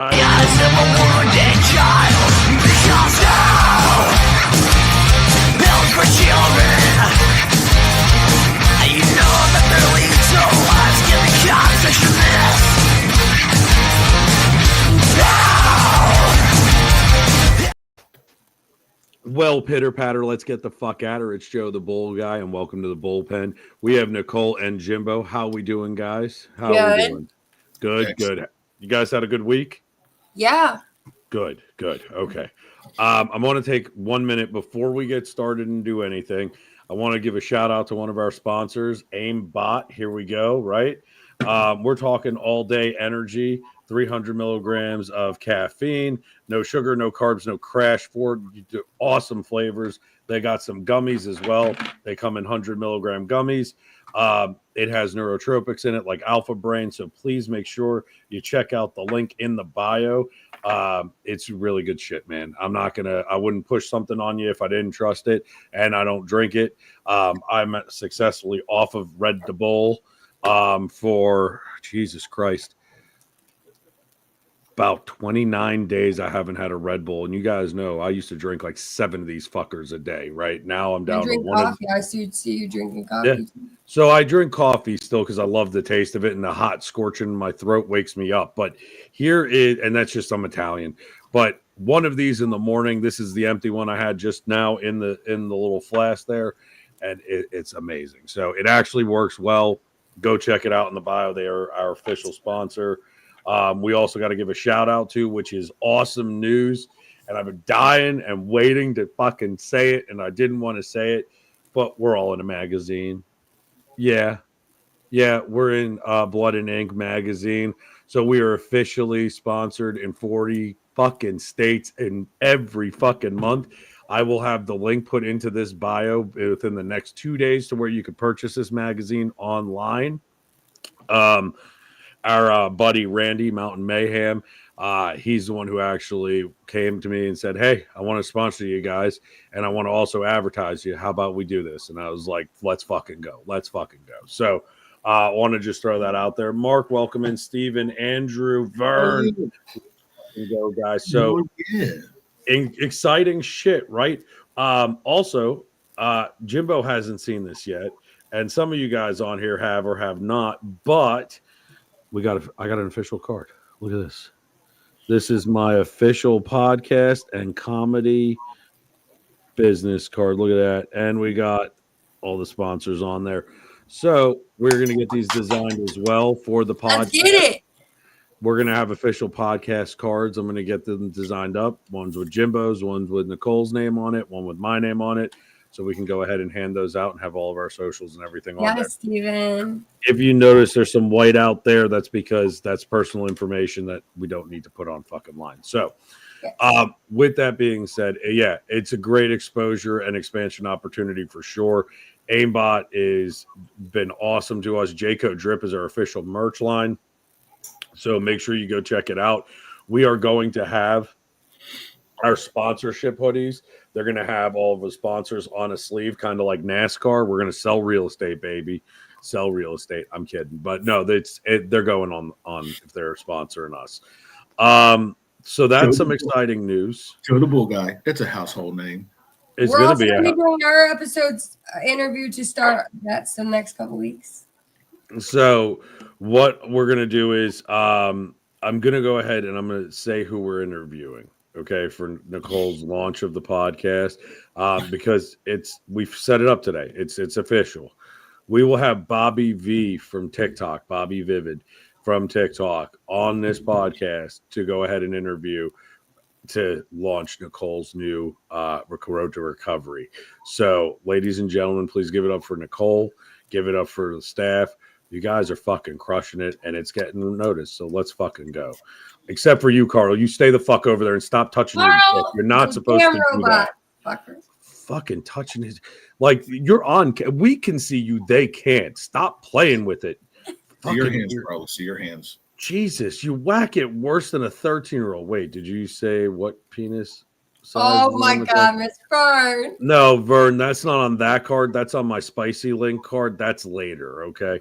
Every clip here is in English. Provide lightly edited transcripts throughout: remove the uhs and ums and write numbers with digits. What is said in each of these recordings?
Well, pitter patter, let's get the fuck at her. It's Joe the Bull Guy, and welcome to the Bullpen. We have Nicole and Jimbo. How we doing, guys? How are we doing? Good, good. You guys had a good week? Yeah. Good. Okay. I want to take 1 minute before we get started and do anything. I want to give a shout out to one of our sponsors, Aimbot. Here we go, right? We're talking all day energy, 300 milligrams of caffeine, no sugar, no carbs, no crash for it. Awesome flavors. They got some gummies as well. They come in 100 milligram gummies. It has neurotropics in it like Alpha Brain. So please make sure you check out the link in the bio. It's really good shit, man. I wouldn't push something on you if I didn't trust it, and I don't drink it. I'm successfully off of Red Bull for Jesus Christ. About 29 days I haven't had a Red Bull, and you guys know I used to drink like 7 of these fuckers a day. Right now I'm down to one. Coffee. I see you drinking coffee. Yeah. So I drink coffee still because I love the taste of it, and the hot scorching in my throat wakes me up. But and that's just I'm Italian. But one of these in the morning. This is the empty one I had just now in the little flask there, and it's amazing. So it actually works well. Go check it out in the bio. They are our official sponsor. We also got to give a shout out to, which is awesome news. And I've been dying and waiting to fucking say it. And I didn't want to say it, but we're all in a magazine. Yeah. We're in Blood and Ink magazine. So we are officially sponsored in 40 fucking states in every fucking month. I will have the link put into this bio within the next 2 days to where you can purchase this magazine online. Our buddy Randy Mountain Mayhem, he's the one who actually came to me and said, hey, I want to sponsor you guys, and I want to also advertise you. How about we do this? And I was like, let's fucking go. So I want to just throw that out there. Mark, welcome in. Steven, Andrew, Vern. Go, guys. So exciting shit, right? Also, Jimbo hasn't seen this yet, and some of you guys on here have or have not, but I got an official card. Look at this. This is my official podcast and comedy business card. Look at that. And we got all the sponsors on there. So we're going to get these designed as well for the podcast. Let's get it. We're going to have official podcast cards. I'm going to get them designed up. One's with Jimbo's, one's with Nicole's name on it, one with my name on it. So we can go ahead and hand those out and have all of our socials and everything on there. Yes, Steven. If you notice there's some white out there, that's because that's personal information that we don't need to put on fucking line. So with that being said, yeah, it's a great exposure and expansion opportunity for sure. Aimbot has been awesome to us. Jayco Drip is our official merch line. So make sure you go check it out. We are going to have our sponsorship hoodies. They're going to have all of the sponsors on a sleeve, kind of like NASCAR. We're going to sell real estate, baby. Sell real estate. I'm kidding. But no, they're going on if they're sponsoring us. So that's some exciting news. Joe the Bull Guy. That's a household name. It's going to be doing our episodes interview to start. That's the next couple weeks. So what we're going to do is I'm going to go ahead and I'm going to say who we're interviewing. Okay, for Nicole's launch of the podcast, because we've set it up today. It's official. We will have Bobby V from TikTok, Bobby Vivid from TikTok, on this podcast to go ahead and interview to launch Nicole's new Road to Recovery. So, ladies and gentlemen, please give it up for Nicole. Give it up for the staff. You guys are fucking crushing it, and it's getting noticed. So let's fucking go. Except for you, Carl. You stay the fuck over there and stop touching your dick. You're not supposed to do that. Fucking touching his, like, you're on. We can see you. They can't. Stop playing with it. See your hands, bro. See your hands. Jesus, you whack it worse than a 13-year-old. Wait, did you say what penis size? Oh my God, Miss Vern. No, Vern, that's not on that card. That's on my Spicy Link card. That's later, okay?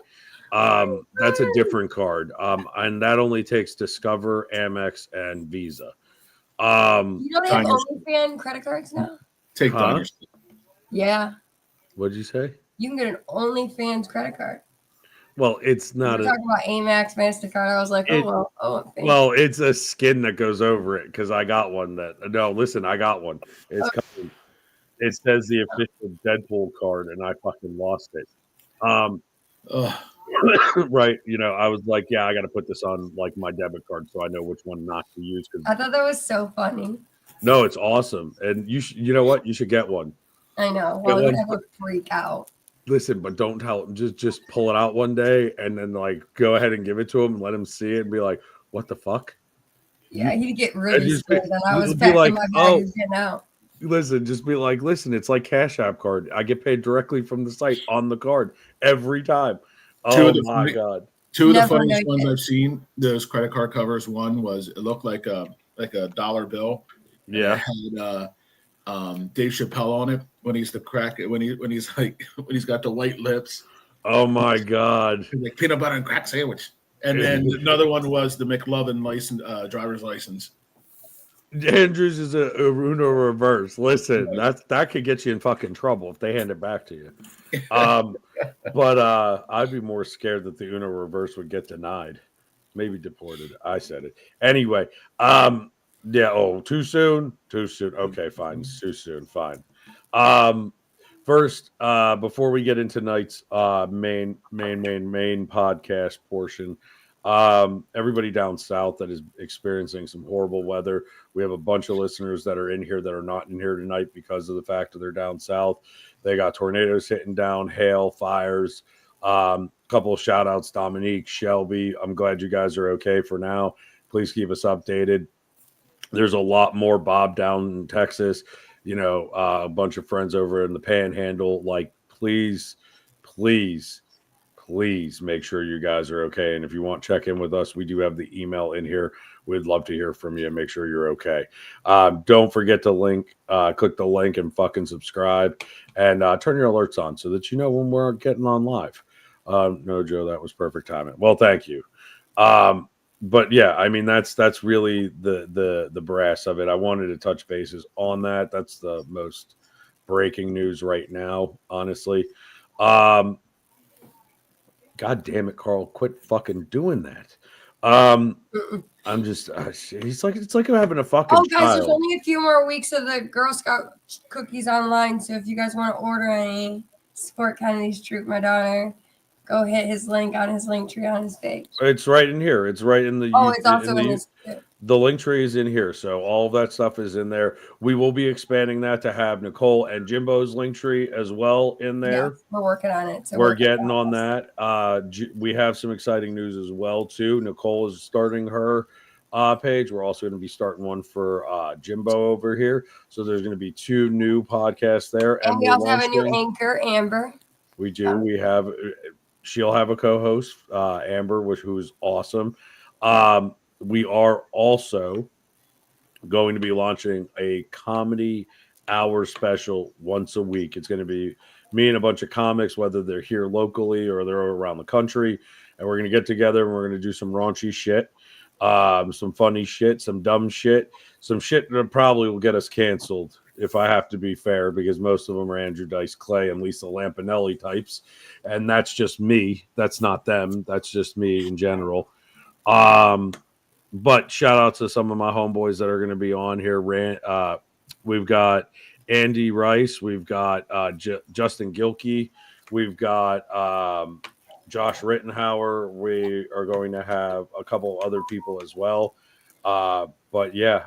That's a different card. And that only takes Discover, Amex, and Visa. You know they have Diners. OnlyFans credit cards now? Take Huh? diners. Yeah. What'd you say? You can get an OnlyFans credit card. Well, it's We not were talking about Amex, MasterCard. I was like, thanks. well, it's a skin that goes over it because I got one that. No, listen, I got one. It's coming. It says the official Deadpool card, and I fucking lost it. Ugh. Right, I was like, yeah, I got to put this on like my debit card so I know which one not to use. Because I thought that was so funny. no, it's awesome, and you know what? You should get one. I know. Get Well, one. I would freak out. Listen, but don't tell him. Just pull it out one day and then like go ahead and give it to him and let him see it and be like, "What the fuck?" Yeah, he'd get really just scared that I was be packing like, my bag "Oh." and getting out. Listen, just be like, listen, it's like Cash App card. I get paid directly from the site on the card every time. Oh my God. Two of the Never funniest know ones yet. I've seen, those credit card covers. One was it looked like a dollar bill. And Yeah. it had Dave Chappelle on it when he's when he's got the white lips. Oh my God. Like peanut butter and crack sandwich. And then another one was the McLovin license, driver's license. Andrews is a Uno reverse. Listen, that could get you in fucking trouble if they hand it back to you. But I'd be more scared that the Uno reverse would get denied, maybe deported. I said it anyway. Yeah. Oh, too soon. Too soon. Okay, fine. Too soon. Fine. First, before we get into tonight's main podcast portion, everybody down south that is experiencing some horrible weather. We have a bunch of listeners that are in here that are not in here tonight because of the fact that they're down south. They got tornadoes hitting down, hail, fires. Couple of shout outs, Dominique, Shelby. I'm glad you guys are okay for now. Please keep us updated. There's a lot more. Bob down in Texas, a bunch of friends over in the Panhandle. Like, please make sure you guys are okay. And if you want to check in with us, we do have the email in here. We'd love to hear from you and make sure you're okay. Don't forget to click the link and fucking subscribe and turn your alerts on so that you know when we're getting on live. No, Joe, that was perfect timing. Well, thank you. But yeah, I mean, that's really the brass of it. I wanted to touch bases on that. That's the most breaking news right now, honestly. God damn it, Carl! Quit fucking doing that. I'm just. It's like I'm having a fucking. Oh, guys, child. there's only a few more weeks of the Girl Scout cookies online. So if you guys want to order any, support Kennedy's Troop, my daughter, go hit his link on his link tree on his page. It's right in here. It's right in the. Oh, it's also in this. The link tree is in here, so all of that stuff is in there. We will be expanding that to have Nicole and Jimbo's link tree as well in there. Yeah, we're working on it. So we're getting on that. We have some exciting news as well too. Nicole is starting her page. We're also going to be starting one for Jimbo over here. So there's going to be 2 new podcasts there, and we also have a new anchor, Amber. We do. We have. She'll have a co-host, Amber, who's awesome. We are also going to be launching a comedy hour special once a week. It's going to be me and a bunch of comics, whether they're here locally or they're around the country. And we're going to get together and we're going to do some raunchy shit, some funny shit, some dumb shit, some shit that probably will get us canceled, if I have to be fair, because most of them are Andrew Dice Clay and Lisa Lampanelli types. And that's just me. That's not them. That's just me in general. But shout out to some of my homeboys that are going to be on here. We've got Andy Rice. We've got Justin Gilkey. We've got Josh Rittenhauer. We are going to have a couple other people as well. But yeah,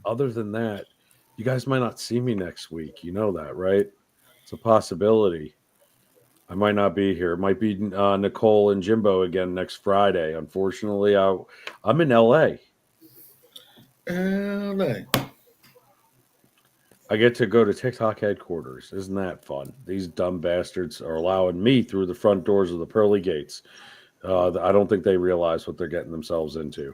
other than that, you guys might not see me next week. You know that, right? It's a possibility. I might not be here. It might be Nicole and Jimbo again next Friday. Unfortunately, I'm in LA. LA. I get to go to TikTok headquarters. Isn't that fun? These dumb bastards are allowing me through the front doors of the pearly gates. I don't think they realize what they're getting themselves into.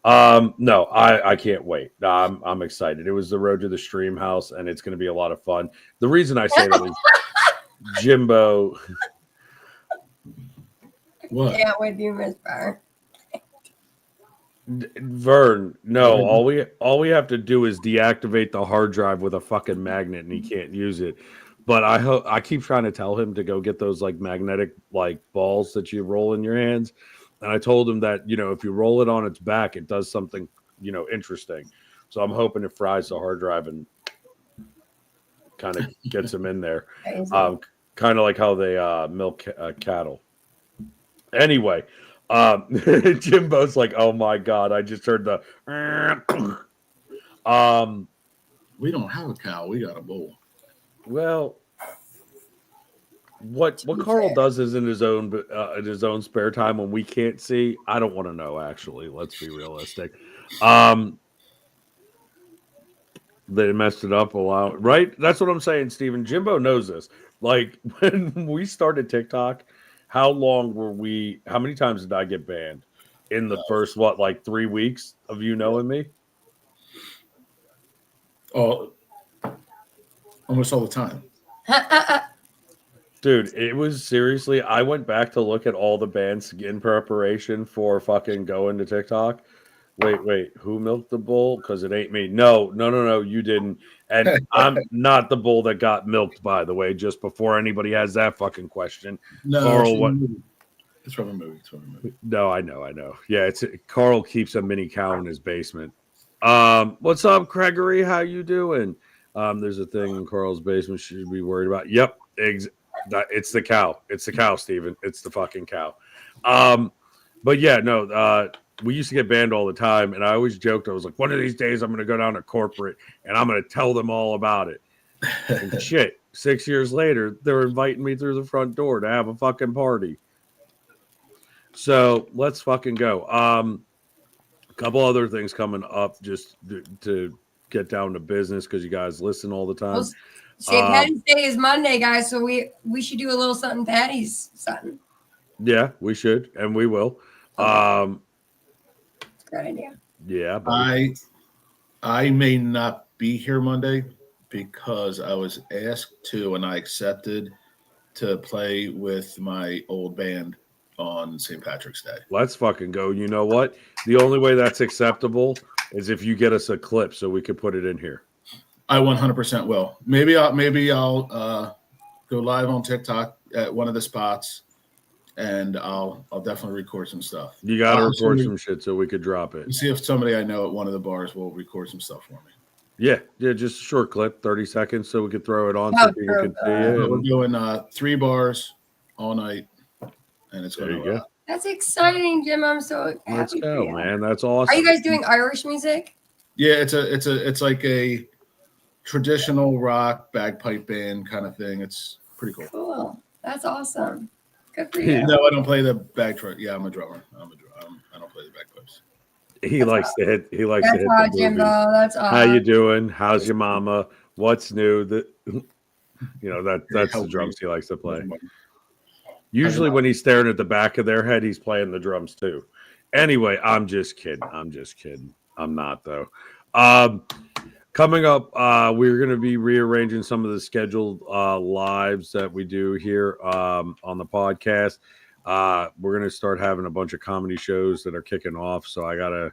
No, I can't wait. I'm excited. It was the road to the stream house, and it's going to be a lot of fun. The reason I say that is Jimbo. What? Can't with you, Miss Barr. Vern, no, all we have to do is deactivate the hard drive with a fucking magnet and he can't use it. But I keep trying to tell him to go get those like magnetic like balls that you roll in your hands. And I told him that, if you roll it on its back, it does something, interesting. So I'm hoping it fries the hard drive and kind of gets him in there. Kind of like how they milk cattle. Anyway, Jimbo's like, oh my God, I just heard the We don't have a cow, we got a bull. well, what Carl does is in his own spare time when we can't see. I don't want to know, actually. Let's be realistic. They messed it up a lot, right? That's what I'm saying, Steven. Jimbo knows this. Like when we started TikTok, how many times did I get banned in the first 3 weeks of you knowing me? Oh, almost all the time. Dude, it was seriously, I went back to look at all the bans in preparation for fucking going to TikTok. Wait, who milked the bull? Because it ain't me. No, you didn't. And I'm not the bull that got milked, by the way, just before anybody has that fucking question. No, Carl, it's from a movie. No, I know. Yeah, Carl keeps a mini cow in his basement. What's up, Gregory? How you doing? There's a thing in Carl's basement should be worried about. Yep, it's the cow. It's the cow, Steven. It's the fucking cow. But yeah, no, we used to get banned all the time, and I always joked. I was like, one of these days I'm going to go down to corporate, and I'm going to tell them all about it. And shit, 6 years later, they're inviting me through the front door to have a fucking party. So let's fucking go. A couple other things coming up just to get down to business because you guys listen all the time. Well, St. Patty's Day is Monday, guys, so we should do a little something Patty's something. Yeah, we should, and we will. Okay. Good idea. Yeah, I may not be here Monday because I was asked to, and I accepted to play with my old band on St. Patrick's Day. Let's fucking go. You know what? The only way that's acceptable is if you get us a clip so we could put it in here. I 100% will. Maybe I'll go live on TikTok at one of the spots, and I'll definitely record some stuff. You got to record some shit so we could drop it. See if somebody I know at one of the bars will record some stuff for me. Yeah, just a short clip, 30 seconds, so we could throw it on so people can see it. We're doing 3 bars all night, and it's going to go. That's exciting, Jim. I'm so happy. Let's go, man. That's awesome. Are you guys doing Irish music? Yeah, it's like a traditional rock bagpipe band kind of thing. It's pretty cool. Cool. That's awesome. Good for you. No, I don't play the bagpipe. Yeah, I'm a drummer. I don't play the bagpipes. He likes to hit. He likes to hit. That's Jimbo. That's awesome. How you doing? How's your mama? What's new? That's the drums he likes to play. Usually, when he's staring at the back of their head, he's playing the drums too. Anyway, I'm just kidding. I'm not though. Coming up, we're going to be rearranging some of the scheduled lives that we do here on the podcast. We're going to start having a bunch of comedy shows that are kicking off, so I got to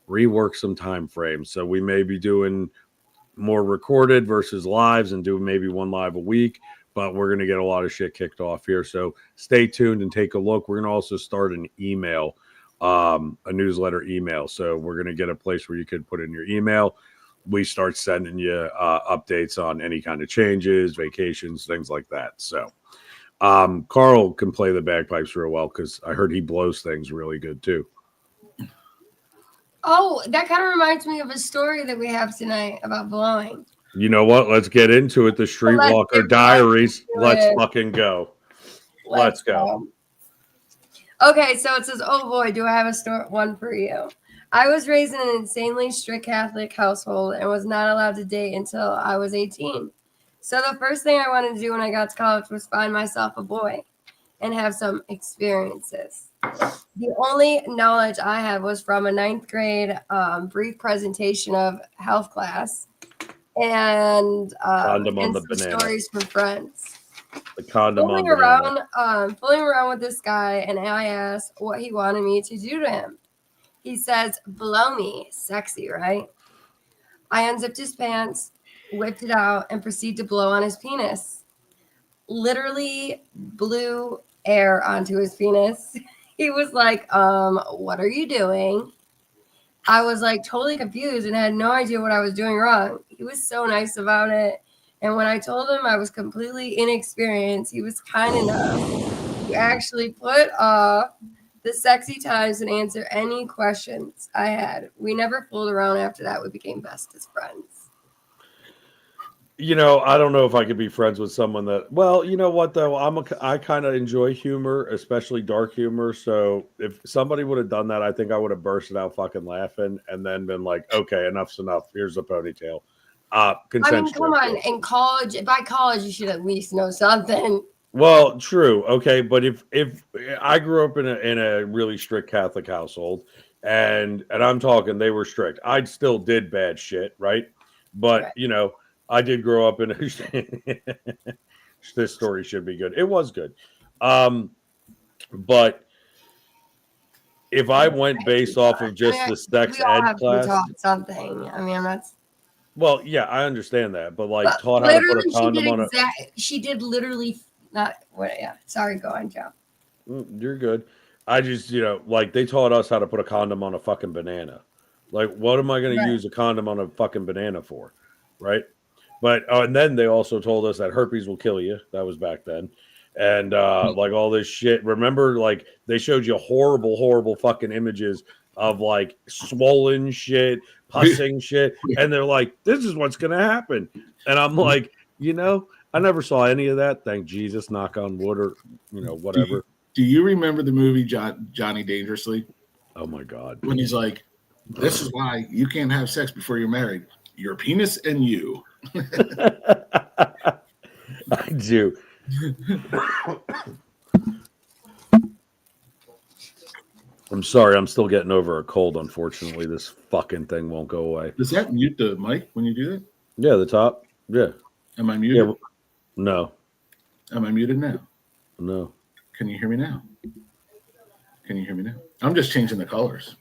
rework some time frames. So we may be doing more recorded versus lives and doing maybe one live a week, but we're going to get a lot of shit kicked off here. So stay tuned and take a look. We're going to also start an email, a newsletter email. So we're going to get a place where you can put in your email. We start sending you updates on any kind of changes, vacations, things like that. So Carl can play the bagpipes real well because I heard he blows things really good too. Oh, that kind of reminds me of a story that we have tonight about blowing. You know what? Let's get into it. The Streetwalker Diaries. Let's fucking go. Let's go. Okay, so it says, oh boy, do I have one for you. I was raised in an insanely strict Catholic household and was not allowed to date until I was 18. So the first thing I wanted to do when I got to college was find myself a boy and have some experiences. The only knowledge I had was from a 9th grade brief presentation of health class and some stories from friends. The condom on banana. fooling around with this guy, and I asked what he wanted me to do to him. He says, "Blow me, sexy, right?" I unzipped his pants, whipped it out, and proceeded to blow on his penis. Literally blew air onto his penis. He was like, what are you doing? I was like totally confused and had no idea what I was doing wrong. He was so nice about it. And when I told him I was completely inexperienced, he was kind enough to actually put off the sexy times and answer any questions I had. We never fooled around after that. We became bestest friends. You know, I don't know if I could be friends with someone that. Well, you know what though, I kind of enjoy humor, especially dark humor. So if somebody would have done that, I think I would have bursted out fucking laughing and then been like, "Okay, enough's enough. Here's the ponytail." I mean, come on. In college, by college, you should at least know something. Well, true. Okay, but if I grew up in a really strict Catholic household, and I'm talking they were strict, I still did bad shit, right? But Right. you know, I did grow up in a. This story should be good. It was good, but if I went based off of just the sex we all ed have to be class, taught something. I mean, I'm not. well, yeah, I understand that, but like But taught how to put a literally, condom on a. she did literally not. What? Yeah. Sorry. Go on, Joe. You're good. I just, you know, like they taught us how to put a condom on a fucking banana. Like, what am I going Right. to use a condom on a fucking banana for? Right. But, and then they also told us that herpes will kill you. That was back then. And, like all this shit. Remember, like, they showed you horrible, horrible fucking images of like swollen shit, pussing shit. And they're like, this is what's going to happen. And I'm like, you know, I never saw any of that. Thank Jesus, knock on wood or, you know, whatever. Do you remember the movie Johnny Dangerously? Oh my God. When he's like, this is why you can't have sex before you're married. Your penis and you. I do. I'm sorry. I'm still getting over a cold. Unfortunately, this fucking thing won't go away. Does that mute the mic when you do that? Yeah, the top. Yeah. Am I muted? Yeah. No. Am I muted now? No. Can you hear me now? Can you hear me now? I'm just changing the colors.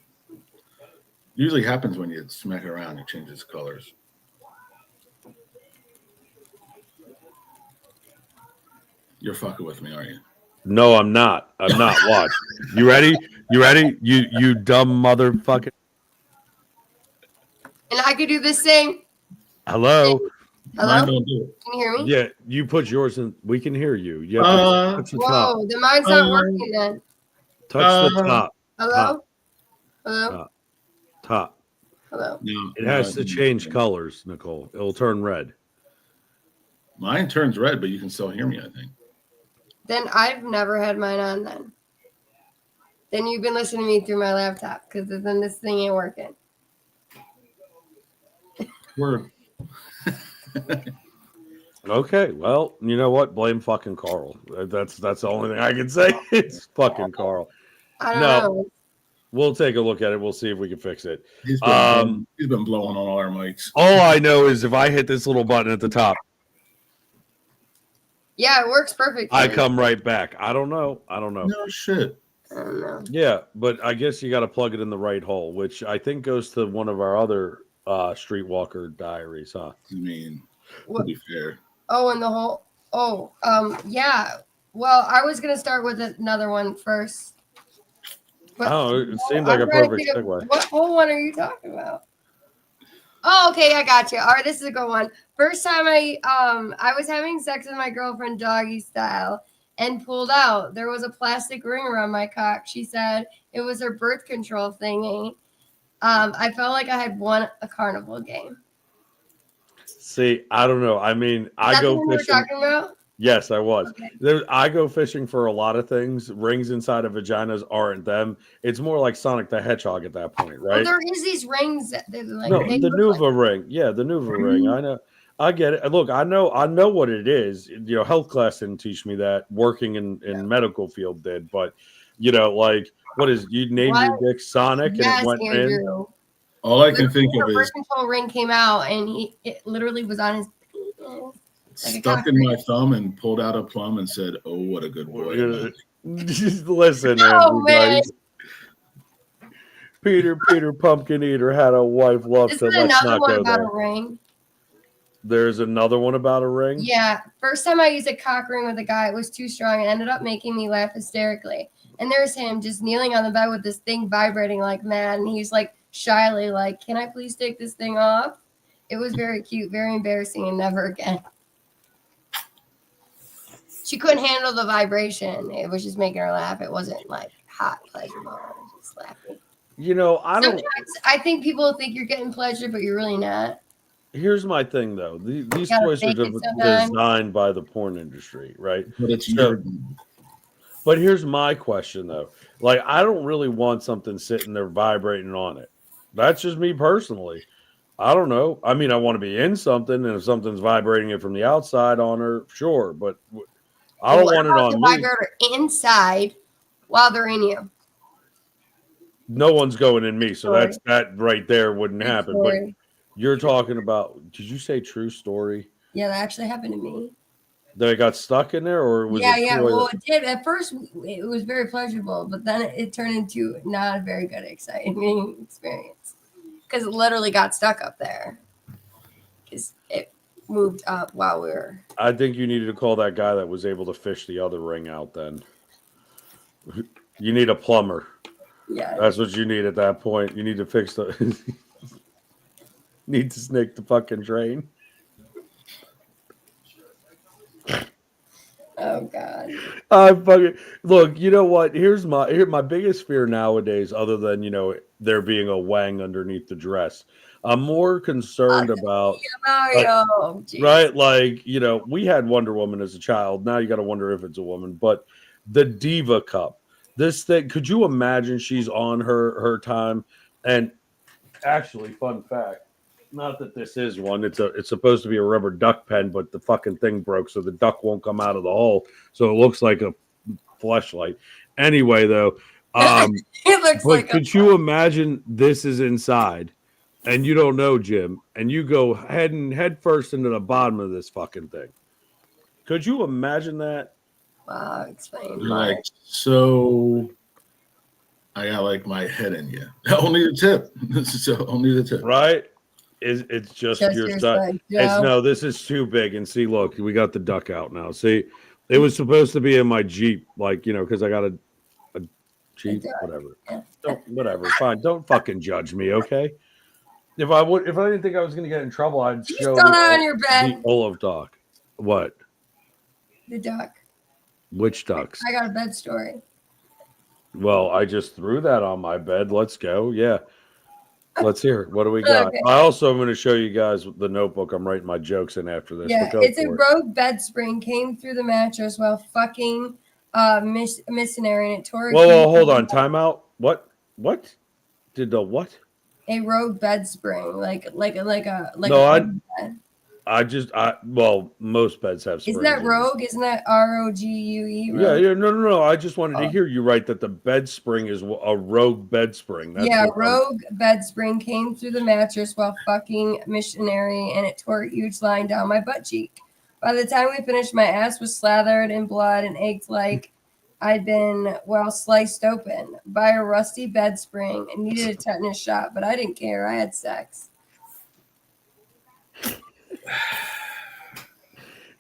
Usually happens when you smack it around, it changes colors. You're fucking with me, aren't you? No, I'm not. I'm not. Watch. You ready? You ready? You dumb motherfucker. And I could do this thing. Hello. Hello? Mine don't do it. Can you hear me? Yeah, you put yours in. We can hear you. You have to touch the top. Whoa, then mine's not working then. Touch the top. Hello? Top. Hello? Top. Hello? No, It has to change colors, Nicole. It'll turn red. Mine turns red, but you can still hear me, I think. Then I've never had mine on then. Then you've been listening to me through my laptop because then this thing ain't working. Word. Okay, well, you know what? Blame fucking Carl. That's the only thing I can say. It's fucking Carl. I don't know. We'll take a look at it. We'll see if we can fix it. He's been blowing on all our mics. All I know is if I hit this little button at the top, Yeah, it works perfect. I come right back. I don't know. No shit. I don't know. Yeah, but I guess you got to plug it in the right hole, which I think goes to one of our other Streetwalker diaries, huh? I mean, to What? be fair. Oh, and the whole. Oh, yeah. Well, I was gonna start with another one first. But Oh, it seemed like I'm a trying to perfect think of- segue. What whole one are you talking about? Oh, okay, I got you. All right, this is a good one. First time I was having sex with my girlfriend doggy style and pulled out. There was a plastic ring around my cock. She said it was her birth control thingy. I felt like I had won a carnival game. See, I don't know. I mean, Is I that the go one we're fishing. talking about? Yes, I was. Okay. I go fishing for a lot of things. Rings inside of vaginas aren't them. It's more like Sonic the Hedgehog at that point, Well, right? there is these rings that they're like No, they the look Nuva ring. Yeah, the Nuva ring. I know. I get it. Look, I know what it is. You know, health class didn't teach me that. Working in medical field did, but you know, like what is you named your dick Sonic and Yes, it went in. Andrew. All I can think Her of birth is control ring came out and it literally was on his penis. Stuck in my thumb and pulled out a plum and said, "Oh, what a good boy." Listen, Oh, man. Peter Pumpkin Eater had a wife love This to is let's another not one go about there. a ring. There's another one about a ring. Yeah, first time I used a cock ring with a guy, it was too strong and ended up making me laugh hysterically. And there's him just kneeling on the bed with this thing vibrating like mad, and he's like shyly like, "Can I please take this thing off?" It was very cute, very embarrassing, and never again. She couldn't handle the vibration. It was just making her laugh. It wasn't like hot pleasurable. It was just laughing. You know, Sometimes I think people think you're getting pleasure, but you're really not. Here's my thing, though. These gotta toys are fake it sometimes. designed by the porn industry, right? But it's But here's my question, though. Like, I don't really want something sitting there vibrating on it. That's just me personally. I don't know. I mean, I want to be in something, and if something's vibrating it from the outside on her, sure. But I don't want it on the me. vibrator inside while they're in you. No one's going in me, so Story. that right there wouldn't True happen. story. But you're talking about, did you say true story? Yeah, that actually happened to me. That it got stuck in there, or was it? Yeah. Well, it did. At first, it was very pleasurable, but then it turned into not a very good, exciting experience because it literally got stuck up there because it moved up while we were. I think you needed to call that guy that was able to fish the other ring out. Then you need a plumber. Yeah, That's what you need at that point. You need to fix the. Need to snake the fucking drain. Oh God. I fucking look. You know what? Here's my biggest fear nowadays, other than there being a wang underneath the dress. I'm more concerned about Mario. right, like we had Wonder Woman as a child. Now you got to wonder if it's a woman. But the Diva Cup, this thing. Could you imagine she's on her time? And actually, fun fact. Not that this is one. It's supposed to be a rubber duck pen, but the fucking thing broke, so the duck won't come out of the hole. So it looks like a fleshlight. Anyway, though, It looks but like. could you imagine this is inside, and you don't know Jim, and you go head first into the bottom of this fucking thing? Could you imagine that? Wow, explain. Like, so I got like my head in you. Only the tip. So only the tip. Right? It's just your side. No, this is too big. And see, look, we got the duck out now. See, it was supposed to be in my Jeep, like because I got a Jeep, whatever. Whatever, fine. Don't fucking judge me, okay? If I didn't think I was gonna get in trouble, I'd show that on your bed. The olive duck. What? The duck. Which ducks? I got a bed story. Well, I just threw that on my bed. Let's go. Yeah. Let's hear it. What do we got? Okay. I also am going to show you guys the notebook. I'm writing my jokes in after this. Yeah, it's a rogue bed spring came through the mattress while fucking missionary, and it tore. Whoa, hold on. Time out. What? Did the what? A rogue bed spring, like a bed. Well, most beds have springs. Isn't that rogue? Isn't that ROGUE? Yeah. No. I just wanted to hear you right that the bed spring is a rogue bed spring. That's rogue bed spring came through the mattress while fucking missionary, and it tore a huge line down my butt cheek. By the time we finished, my ass was slathered in blood and ached like I'd been, sliced open by a rusty bed spring and needed a tetanus shot, but I didn't care. I had sex.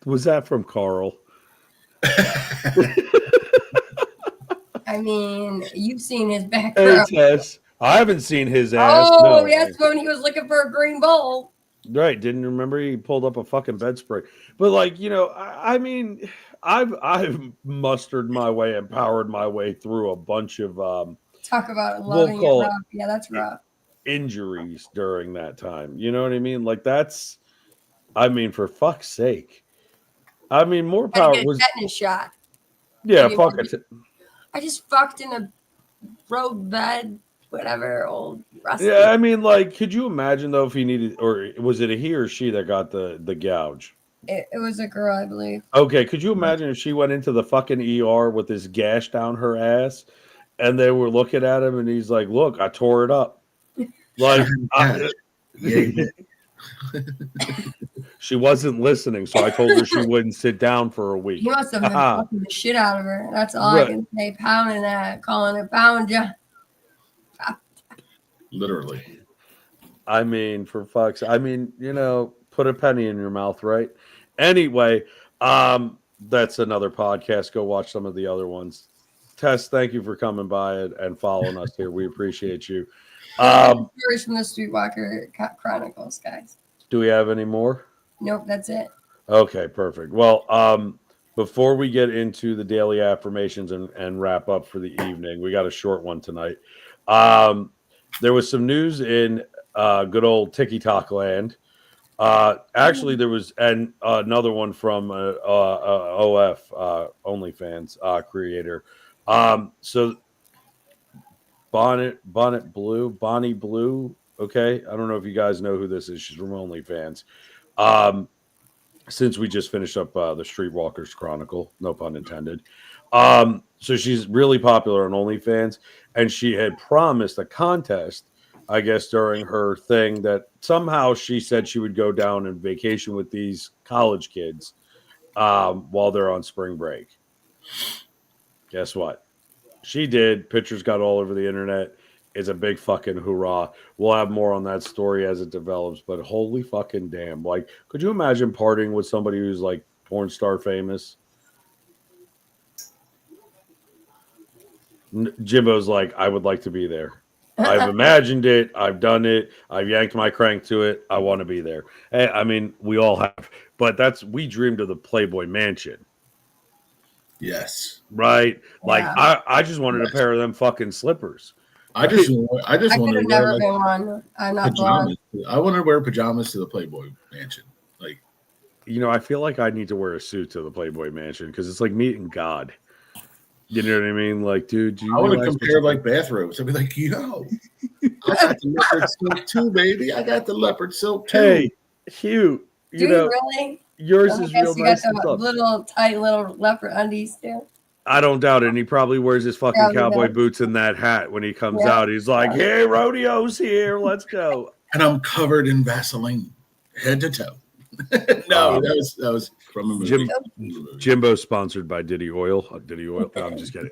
Was that from Carl? I mean, you've seen his background. I haven't seen his ass. Oh, that's when he was looking for a green bowl. Right. Didn't remember he pulled up a fucking bed spring. But I mean, I've mustered my way and powered my way through a bunch of talk about loving it rough. Yeah, that's rough. Injuries during that time. You know what I mean? Like that's, I mean, for fuck's sake. I mean, more power was tetanus shot. Yeah, fuck it. I just fucked in a rogue bed, whatever, old rusty. Yeah, I mean, like, could you imagine though if he needed, or was it a he or she that got the gouge? It was a girl, I believe. Okay, could you imagine if she went into the fucking ER with this gash down her ass, and they were looking at him, and he's like, "Look, I tore it up." Like, She wasn't listening, so I told her she wouldn't sit down for a week. He must have been fucking the shit out of her. That's all Right. I can say. Pounding that, calling it pound John. Literally. I mean, for fuck's, I mean, put a penny in your mouth, right? Anyway, that's another podcast. Go watch some of the other ones. Tess, thank you for coming by and following us here. We appreciate you. Stories from the Streetwalker Chronicles, guys. Do we have any more? Nope, that's it. Okay, perfect. Well, before we get into the daily affirmations and wrap up for the evening, we got a short one tonight. There was some news in good old TikTok land. Actually, there was another one from OF OnlyFans creator. So Bonnie Blue. Okay, I don't know if you guys know who this is. She's from OnlyFans. Since we just finished up the Streetwalkers Chronicle, no pun intended. So she's really popular on OnlyFans, and she had promised a contest, I guess, during her thing that somehow she said she would go down and vacation with these college kids while they're on spring break. Guess what? She did. Pictures got all over the internet. It's a big fucking hoorah. We'll have more on that story as it develops, but holy fucking damn. Like, could you imagine partying with somebody who's like porn star famous? Jimbo's like, I would like to be there. I've imagined it. I've done it. I've yanked my crank to it. I want to be there. I mean, we all have, but we dreamed of the Playboy Mansion. Yes. Right? Like, Yeah. I just wanted a pair of them fucking slippers. I just I want could to have wear never like been one. I'm not pajamas. blonde. I want to wear pajamas to the Playboy Mansion. Like, I feel like I need to wear a suit to the Playboy Mansion because it's like meeting God. You know what I mean? Like, dude, do you I want to realize compare like bathrobes. I'd be like, yo, I got the leopard silk too, baby. I got the leopard silk too. Hey, Hugh, Do you really? yours I is guess real you nice got and the tough. little tight little leopard undies too. I don't doubt it. And he probably wears his fucking Probably cowboy does. boots and that hat when he comes Yeah. out. He's like, hey, rodeo's here. Let's go. And I'm covered in Vaseline, head to toe. No, that was from a movie. Jimbo's sponsored by Diddy Oil. Diddy Oil. No, I'm just kidding.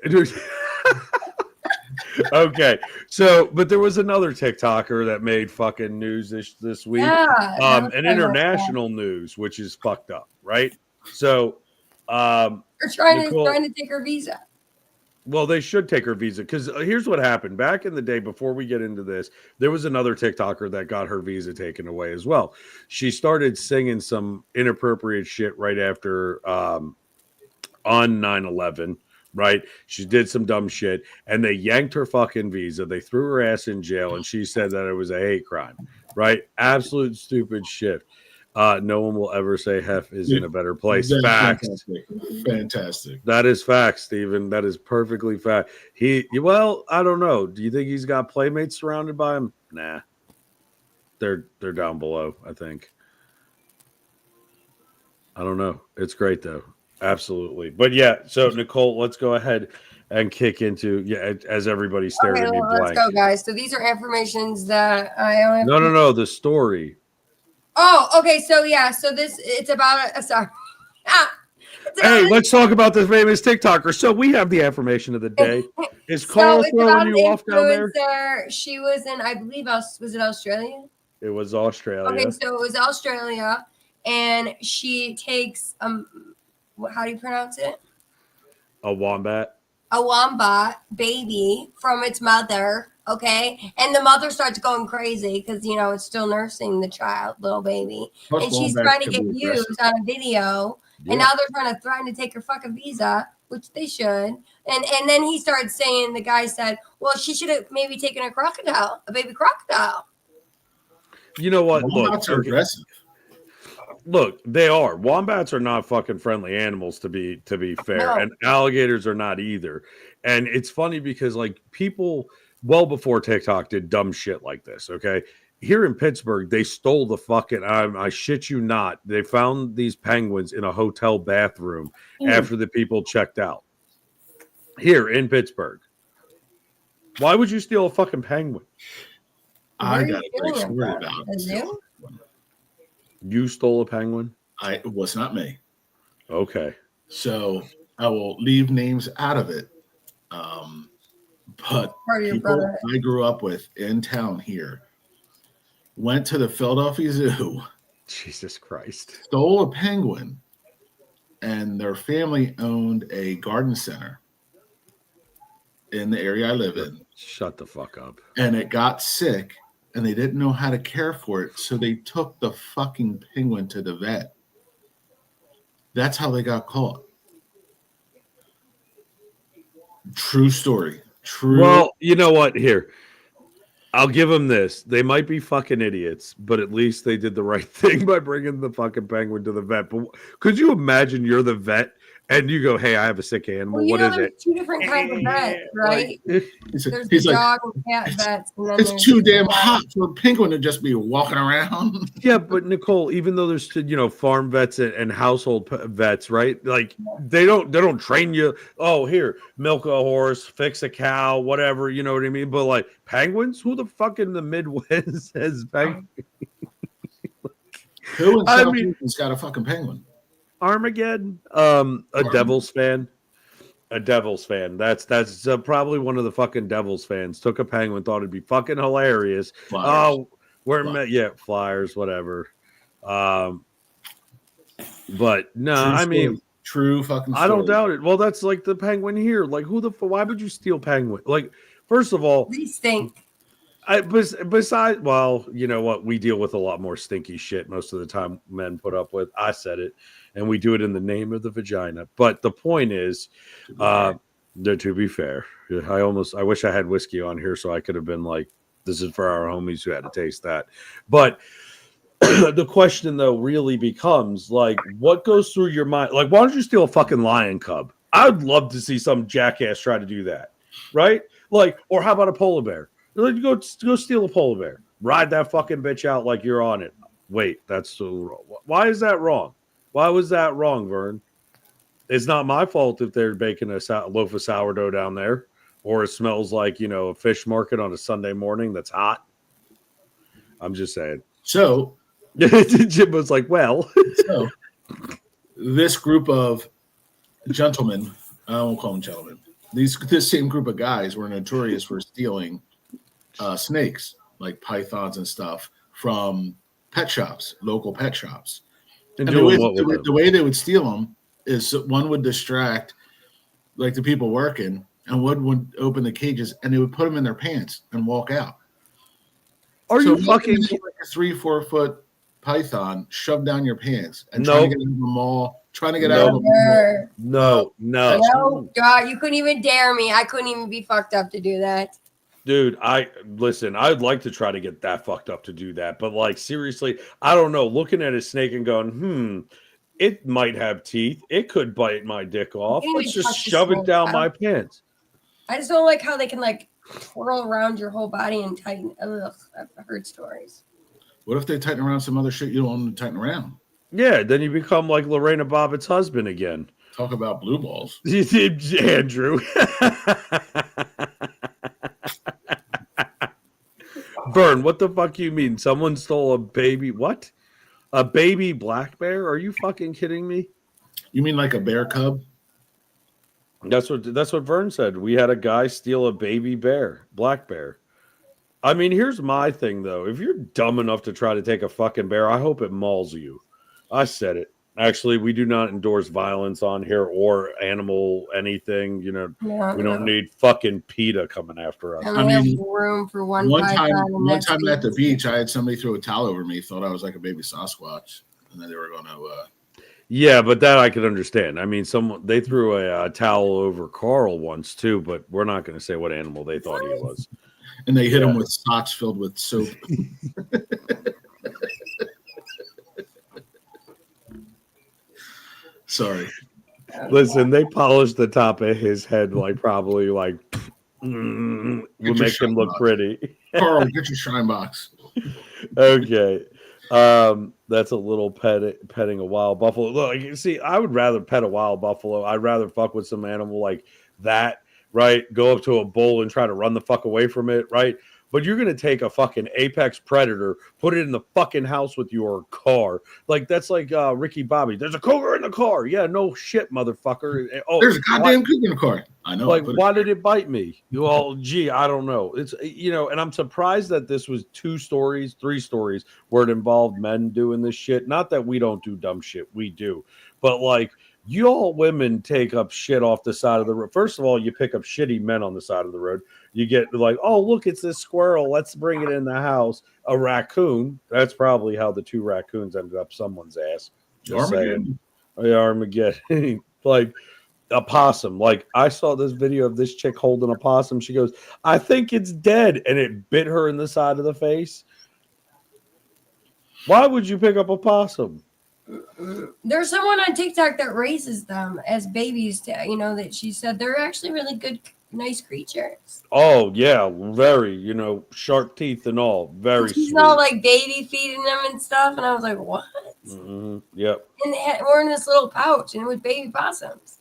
Okay. So, but there was another TikToker that made fucking news this week. Yeah. And international news, which is fucked up, right? So, They're trying Nicole- to take her visa. well, they should take her visa because here's what happened. Back in the day, before we get into this, there was another TikToker that got her visa taken away as well. She started singing some inappropriate shit right after on 9/11, right? She did some dumb shit, and they yanked her fucking visa. They threw her ass in jail, and she said that it was a hate crime, right? Absolute stupid shit. No one will ever say Hef is in a better place. That's Facts. Fantastic. That is facts, Stephen. That is perfectly fact. Well, I don't know. Do you think he's got playmates surrounded by him? Nah. They're down below, I think. I don't know. It's great though. Absolutely. But yeah, so Nicole, let's go ahead and kick into as everybody stared at me blank. Let's go, guys. So these are affirmations that I only have No, the story. Oh, okay. So yeah, so it's about sorry. Hey, let's talk about the famous TikToker. So we have the affirmation of the day. Is Carl throwing you off down there? She was in, I believe, was it Australia? It was Australia. Okay, so it was Australia, and she takes how do you pronounce it? A wombat. A wombat baby from its mother. Okay, and the mother starts going crazy because it's still nursing the little baby, and she's trying to get views on a video. Yeah. And now they're trying to take her fucking visa, which they should. And then he started saying, the guy said, well, she should have maybe taken a baby crocodile. You know what? Wombats are aggressive. Look, they are. Wombats are not fucking friendly animals, to be fair. No. And alligators are not either. And it's funny because like people well before TikTok did dumb shit like this, okay? Here in Pittsburgh, they stole the fucking, I shit you not, they found these penguins in a hotel bathroom after the people checked out. Here in Pittsburgh. Why would you steal a fucking penguin? I got a great story about it. You stole a penguin? It was not me. Okay. So I will leave names out of it. But Part of your people brother. I grew up with in town here went to the Philadelphia Zoo, Jesus Christ. stole a penguin, and their family owned a garden center in the area I live in. Shut the fuck up. And it got sick, and they didn't know how to care for it, so they took the fucking penguin to the vet. That's how they got caught. True story. True. Well, you know what? Here, I'll give them this. They might be fucking idiots, but at least they did the right thing by bringing the fucking penguin to the vet. But could you imagine you're the vet and you go, "Hey, I have a sick animal. Well, What is there's it?" two different kinds of vets, right? He's There's the like, dog and cat vets. And then it's there's too the damn cat. hot for a penguin to just be walking around. Yeah, but Nicole, even though there's farm vets and household vets, right? Like they don't train you. Oh, here, milk a horse, fix a cow, whatever. You know what I mean? But like penguins, who the fuck in the Midwest has penguins? Who in I South mean- Houston's got a fucking penguin? Armageddon. A Devils fan. A Devils fan. That's probably one of the fucking Devils fans. Took a penguin, thought it'd be fucking hilarious. Flyers. Oh, Flyers, whatever. But no, True I story. mean, True fucking story. I don't doubt it. Well, that's like the penguin here. Like, why would you steal penguin? Like, first of all, They stink. besides, well, you know what? We deal with a lot more stinky shit most of the time. Men put up with. I said it, and we do it in the name of the vagina. But the point is, to be fair, I wish I had whiskey on here so I could have been like, this is for our homies who had to taste that. But the question though really becomes like, what goes through your mind? Like, why don't you steal a fucking lion cub? I'd love to see some jackass try to do that, right? Like, or how about a polar bear? Like, go steal a polar bear, ride that fucking bitch out like you're on it. Wait, that's so wrong. Why is that wrong? Why was that wrong, Vern? It's not my fault if they're baking a loaf of sourdough down there, or it smells like a fish market on a Sunday morning that's hot. I'm just saying. So Jim was like, well. So this group of gentlemen, I won't call them gentlemen, this same group of guys were notorious for stealing snakes, like pythons and stuff, from pet shops, local pet shops. And the way they would steal them is one would distract like the people working, and one would open the cages and they would put them in their pants and walk out. Are you fucking like a 3-4 foot python shoved down your pants and Nope. trying to get out of the mall, trying to get out of the mall? No. No, God, you couldn't even dare me. I couldn't even be fucked up to do that. Dude, I'd like to try to get that fucked up to do that, but like seriously, I don't know. Looking at a snake and going, it might have teeth. It could bite my dick off. can't Let's even just touch the shove it snake. down my pants. I just don't like how they can like twirl around your whole body and tighten. Ugh, I've heard stories. What if they tighten around some other shit you don't want them to tighten around? Yeah, then you become like Lorena Bobbitt's husband again. Talk about blue balls. Andrew. Vern, what the fuck you mean? Someone stole a baby? What? A baby black bear? Are you fucking kidding me? You mean like a bear cub? That's what Vern said. We had a guy steal a baby bear, black bear. I mean, here's my thing though. If you're dumb enough to try to take a fucking bear, I hope it mauls you. I said it. Actually, we do not endorse violence on here or animal anything. We don't need fucking PETA coming after us. And we have room for one time python at the beach, I had somebody throw a towel over me, thought I was like a baby Sasquatch, and then they were going to. Yeah, but that I could understand. I mean, they threw a towel over Carl once too, but we're not going to say what animal they thought he was. And they hit him with socks filled with soap. Sorry. Listen, they polished the top of his head probably would make him look pretty. Carl, get your shine box. Okay. That's a little petting a wild buffalo. Look, you see, I would rather pet a wild buffalo. I'd rather fuck with some animal like that, right? Go up to a bull and try to run the fuck away from it, right? but you're going to take a fucking apex predator, put it in the fucking house with your car. Like, that's like Ricky Bobby. There's a cougar in the car. Yeah, no shit, motherfucker. Oh, there's a goddamn cougar in the car. I know. like, why did it bite me? Well, gee, I don't know. It's, and I'm surprised that this was 2 stories, 3 stories where it involved men doing this shit. Not that we don't do dumb shit. We do. But, like, you all women take up shit off the side of the road. First of all, you pick up shitty men on the side of the road. You get like, oh, look, it's this squirrel. Let's bring it in the house. A raccoon. That's probably how the 2 raccoons ended up someone's ass. Just saying. Armageddon. Like, a possum. Like, I saw this video of this chick holding a possum. She goes, I think it's dead. And it bit her in the side of the face. Why would you pick up a possum? There's someone on TikTok that raises them as babies. That she said they're actually really good, nice creatures. Oh yeah, very. Sharp teeth and all. Very. She's sweet. all like baby feeding them and stuff, and I was like, what? Mm-hmm. Yep. And we're in this little pouch, and it was baby possums.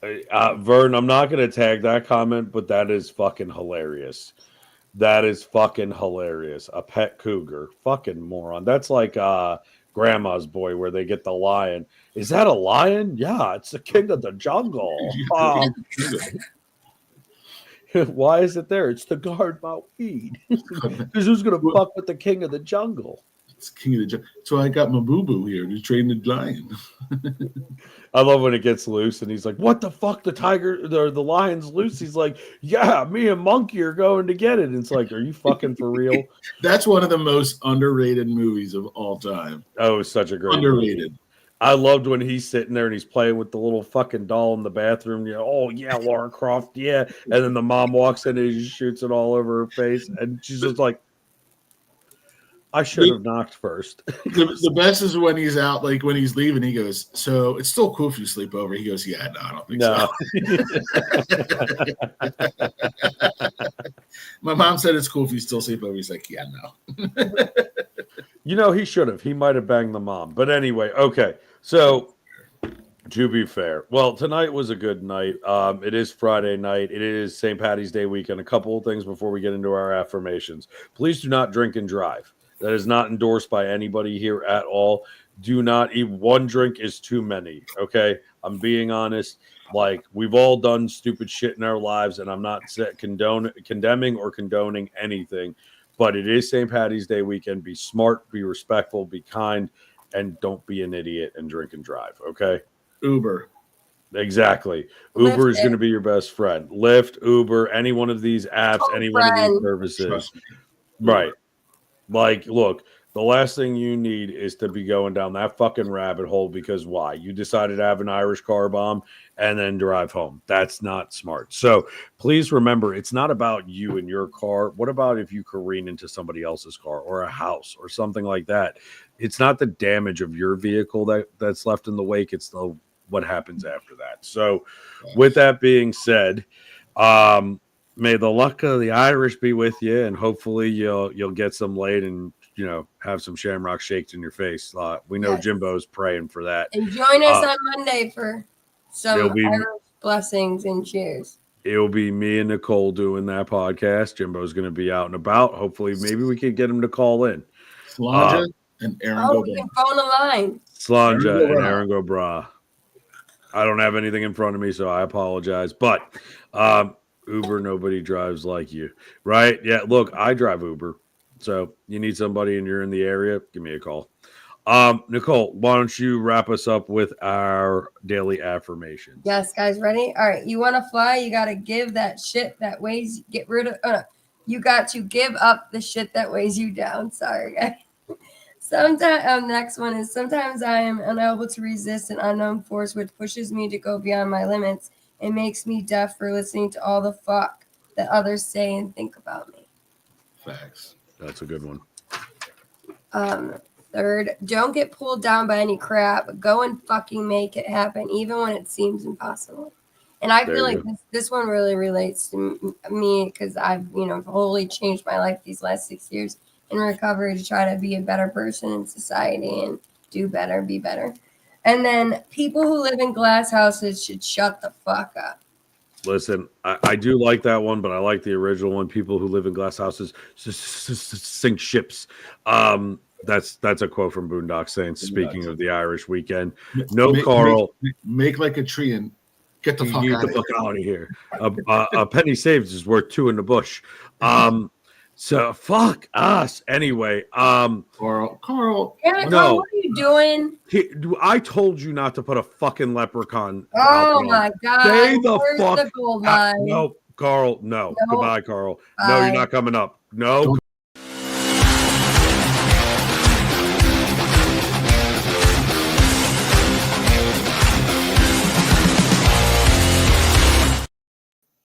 Vern, I'm not going to tag that comment, but that is fucking hilarious. That is fucking hilarious. A pet cougar. Fucking moron. That's like Grandma's Boy where they get the lion. Is that a lion? Yeah, it's the king of the jungle. Why is it there? It's to guard my weed. Because who's going to fuck with the king of the jungle? It's king of the jungle. So I got my boo-boo here to train the lion. I love when it gets loose and he's like, what the fuck? The tiger, the lion's loose. He's like, yeah, me and Monkey are going to get it. And it's like, are you fucking for real? That's one of the most underrated movies of all time. Oh, it's such a great underrated movie. I loved when he's sitting there and he's playing with the little fucking doll in the bathroom. Oh, yeah, Lara Croft, yeah. And then the mom walks in and he just shoots it all over her face. And she's just like, I should have knocked first. The best is when he's out, like when he's leaving, he goes, so it's still cool if you sleep over. He goes, yeah, no, I don't think so. My mom said it's cool if you still sleep over. He's like, yeah, no. He should have. He might have banged the mom. But anyway, okay. So, to be fair, well, tonight was a good night. It is Friday night. It is St. Patty's Day weekend. A couple of things before we get into our affirmations. Please do not drink and drive. That is not endorsed by anybody here at all. Do not eat. One drink is too many. Okay. I'm being honest. Like, we've all done stupid shit in our lives, and I'm not condemning or condoning anything, but it is St. Patty's Day weekend. Be smart, be respectful, be kind, and don't be an idiot and drink and drive. Okay. Uber. Exactly. Uber is going to be your best friend. Lyft, Uber, any one of these apps, any one of these services. Right. Like, look, the last thing you need is to be going down that fucking rabbit hole because why? You decided to have an Irish car bomb and then drive home. That's not smart. So please remember, it's not about you and your car. What about if you careen into somebody else's car or a house or something like that? It's not the damage of your vehicle that's left in the wake. It's what happens after that. So with that being said, may the luck of the Irish be with you, and hopefully you'll get some laid and have some shamrock shaked in your face. We know Jimbo's praying for that. And join us on Monday for some Irish blessings and cheers. It'll be me and Nicole doing that podcast. Jimbo's going to be out and about. Hopefully, maybe we could get him to call in. Slanja and Aaron Go we can phone a line. Slanja and Aaron Go Bra. I don't have anything in front of me, so I apologize. But Uber, nobody drives like you, right? Yeah, look, I drive Uber. So you need somebody and you're in the area, give me a call. Nicole, why don't you wrap us up with our daily affirmations? Yes, guys, ready? All right, you want to fly, you got to give that shit that weighs, you got to give up the shit that weighs you down. Sorry, guys. Next one is sometimes I am unable to resist an unknown force which pushes me to go beyond my limits and makes me deaf for listening to all the fuck that others say and think about me. Facts. That's a good one. Third, don't get pulled down by any crap. Go and fucking make it happen, even when it seems impossible. And I feel like this one really relates to me because I've, wholly changed my life these last 6 years in recovery to try to be a better person in society and do better, be better. And then people who live in glass houses should shut the fuck up. Listen, I do like that one, but I like the original one. People who live in glass houses sink ships. That's a quote from Boondock Saints. Speaking of the Irish weekend, no, Carl, make like a tree and get the fuck out of here. A penny saved is worth two in the bush. So fuck us anyway. Carl. Damn it, No. Carl, what are you doing? I told you not to put a fucking leprechaun. Oh my god! Stay the Where's fuck. the gold mine? No, Carl. No. No. Goodbye, Carl. No, you're not coming up. No.